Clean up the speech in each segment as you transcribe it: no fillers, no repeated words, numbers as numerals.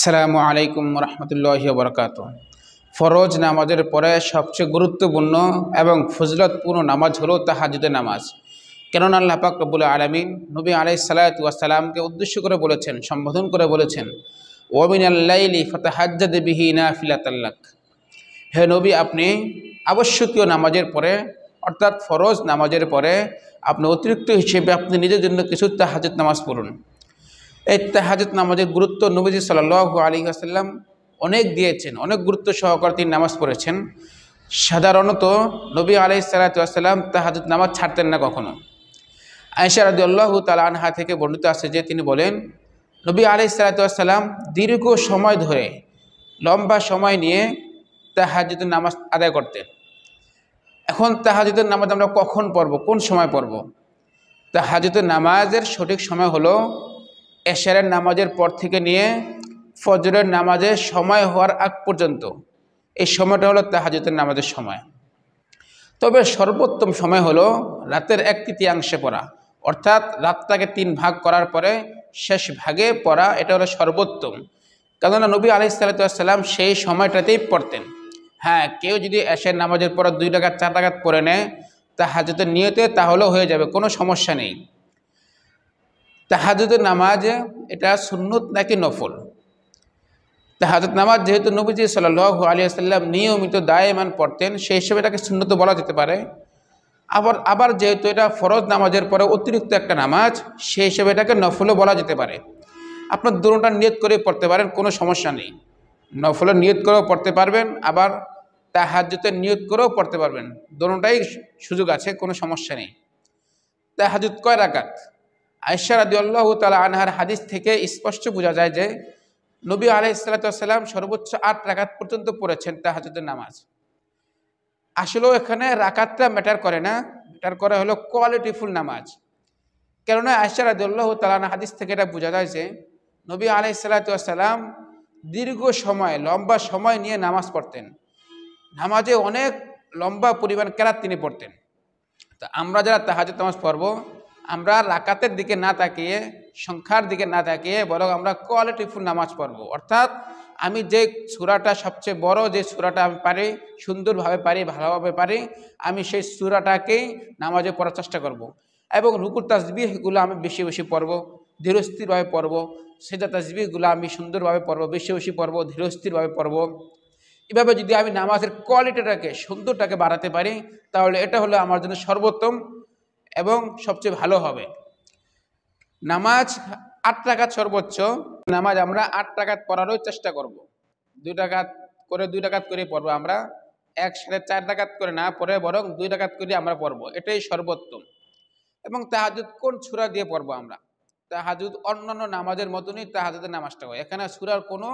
আসসালামু আলাইকুম রহমতুল্লাহি ওয়া বারাকাতুহু। ফরজ নামাজের পরে সবচেয়ে গুরুত্বপূর্ণ এবং ফজিলতপূর্ণ নামাজ হলো তাহাজ্জুদের নামাজ। কেননা আল্লাহ পাক রব্বুল আলামিন নবী আলাইহিস সালাতু ওয়াস সালামকে উদ্দেশ্য করে বলেছেন, সম্বোধন করে বলেছেন, ওয়া মিনাল লাইলি ফাতাহাজ্জাদ বিহি নাফিলাতাল লাক। হে নবী, আপনি আবশ্যকীয় নামাজের পরে অর্থাৎ ফরজ নামাজের পরে আপনি অতিরিক্ত হিসেবে আপনি নিজের জন্য কিছু তাহাজ্জুদ নামাজ পড়ুন। এই তাহাজ্জুদ নামাজের গুরুত্ব নবীজি সাল্লাল্লাহু আলাইহি ওয়াসাল্লাম অনেক দিয়েছেন, অনেক গুরুত্ব সহকারে তিনি নামাজ পড়েছেন। সাধারণত নবী আলাইহিস সালাতু ওয়াস সালাম তাহাজ্জুদ নামাজ ছাড়তেন না কখনো। আয়েশা রাদিয়াল্লাহু তাআলা আনহা থেকে বর্ণিত আছে যে তিনি বলেন, নবী আলাইহিস সালাতু ওয়াস সালাম দীর্ঘ সময় ধরে লম্বা সময় নিয়ে তাহাজ্জুদের নামাজ আদায় করতেন। এখন তাহাজ্জুদের নামাজ আমরা কখন পড়ব, কোন সময় পড়ব? তাহাজ্জুদের নামাজের সঠিক সময় হলো এশারের নামাজের পর থেকে নিয়ে ফজরের নামাজের সময় হওয়ার আগ পর্যন্ত। এই সময়টা হলো তাহাজ্জুদের নামাজের সময়। তবে সর্বোত্তম সময় হলো রাতের 1/3 পড়া, অর্থাৎ রাতটাকে 3 ভাগ করার পরে শেষ ভাগে পড়া, এটা হলো সর্বোত্তম। কেননা নবী আলাইহিস সালাতু ওয়াস সালাম সেই সময়টাতেই পড়তেন। হ্যাঁ, কেউ যদি এশার নামাজের পর 2 রাকাত 4 রাকাত পড়ে নেয় তাহাজ্জুদের নিয়তে, তাহলেও হয়ে যাবে, কোনো সমস্যা নেই। তাহাজ্জুদের নামাজ এটা সুন্নত নাকি নফল? তাহাজ্জুদ নামাজ যেহেতু নবীজি সাল্লাল্লাহু আলাইহি ওয়াসাল্লাম নিয়মিত দায়েমান পড়তেন, সেই হিসেবে এটাকে সুন্নত বলা যেতে পারে। আবার যেহেতু এটা ফরজ নামাজের পরে অতিরিক্ত একটা নামাজ, সেই হিসেবে এটাকে নফলও বলা যেতে পারে। আপনার দুটোটা নিয়ত করে পড়তে পারেন, কোনো সমস্যা নেই। নফলের নিয়ত করেও পড়তে পারবেন, আবার তাহাজ্জুদের নিয়ত করেও পড়তে পারবেন, দুটোটাই সুযোগ আছে, কোনো সমস্যা নেই। তাহাজ্জুদ কয় রাকাত? আয়েশা রাদিয়াল্লাহু তাআলা আনহার হাদিস থেকে স্পষ্ট বোঝা যায় যে নবী আলাইহিস সালাতু ওয়াস সালাম সর্বোচ্চ 8 রাকাত পর্যন্ত পড়েছেন তাহাজ্জুদের নামাজ। আসলেও এখানে রাকাতটা ম্যাটার করে না, ম্যাটার করে হলো কোয়ালিটিফুল নামাজ। কেননা আয়েশা রাদিয়াল্লাহু তাআলা আনহার হাদিস থেকে এটা বোঝা যায় যে নবী আলাইহিস সালাতু ওয়াস সালাম দীর্ঘ সময়, লম্বা সময় নিয়ে নামাজ পড়তেন। নামাজে অনেক লম্বা পরিমাণ কেরাত তিনি পড়তেন। তো আমরা যারা তাহাজ্জুদ নামাজ পড়ব, আমরা রাকাতের দিকে না তাকিয়ে, সংখ্যার দিকে না তাকিয়ে, বরং আমরা কোয়ালিটিফুল নামাজ পড়ব। অর্থাৎ আমি যে সূরাটা সবচেয়ে বড়, যে সূরাটা আমি পারি, সুন্দরভাবে পারি, ভালোভাবে পারি, আমি সেই সূরাটাকেই নামাজে পড়ার চেষ্টা করব। এবং রুকুর তাসবিহগুলো আমি বেশি বেশি পড়ব, ধীরস্থিরভাবে পড়ব। সেজদা তাসবিহগুলো আমি সুন্দরভাবে পড়ব, বেশি বেশি পড়ব, ধীরস্থিরভাবে পড়ব। এভাবে যদি আমি নামাজের কোয়ালিটিটাকে, সুন্দরটাকে বাড়াতে পারি, তাহলে এটা হলো আমার জন্য সর্বোত্তম এবং সবচেয়ে ভালো হবে। নামাজ 8 রাকাত সর্বোচ্চ নামাজ, আমরা 8 রাকাত পড়ারও চেষ্টা করব। 2 রাকাত করে পড়বো আমরা, একসাথে 4 রাকাত করে না পড়ে বরং 2 রাকাত করে আমরা পড়বো, এটাই সর্বোত্তম। এবং তাহাজ্জুদ কোন সূরা দিয়ে পড়বো আমরা? তাহাজ্জুদ অন্যান্য নামাজের মতনই তাহাজ্জুদের নামাজটা হয়। এখানে সূরার কোনো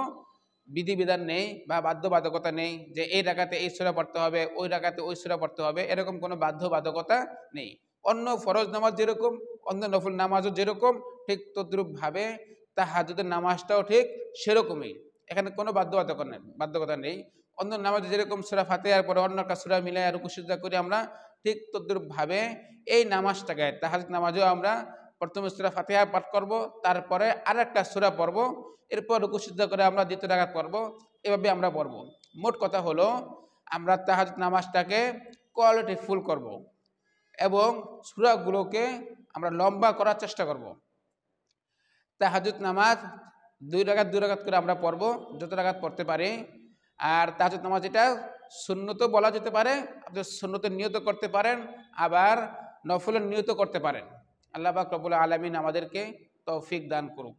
বিধিবিধান নেই বা বাধ্যবাধকতা নেই যে এই রাকাতে এই সূরা পড়তে হবে, ওই রাকাতে ওই সূরা পড়তে হবে, এরকম কোনো বাধ্যবাধকতা নেই। অন্য ফরজ নামাজ যেরকম, অন্য নফল নামাজও যেরকম, ঠিক তদ্রূপভাবে তাহাজ্জুদের নামাজটাও ঠিক সেরকমই। এখানে কোনো বাধ্যকতা নেই। অন্য নামাজে যেরকম সূরা ফাতিহার পরে অন্য একটা সূরা মিলাইয়া রুকু সিজদা করি আমরা, ঠিক তদ্রূপভাবে এই নামাজটাকে, তাহাজ্জুদ নামাজেও আমরা প্রথমে সূরা ফাতিহা পাঠ করব, তারপরে আরেকটা সূরা পড়ব, এরপর রুকু সিজদা করে আমরা 2য় রাকাত পড়ব। এভাবে আমরা পড়ব। মোট কথা হলো আমরা তাহাজ্জুদ নামাজটাকে কোয়ালিটিফুল করব এবং সূরাগুলোকে আমরা লম্বা করার চেষ্টা করব। তাহাজ্জুদ নামাজ 2 রাকাত করে আমরা পড়ব, যত রাকাত পড়তে পারি। আর তাহাজ্জুদ নামাজ এটা সুন্নতও বলা যেতে পারে, আপনি সুন্নতের নিয়ত করতে পারেন, আবার নফলের নিয়ত করতে পারেন। আল্লাহ পাক রব্বুল আলামিন আমাদেরকে তৌফিক দান করুক।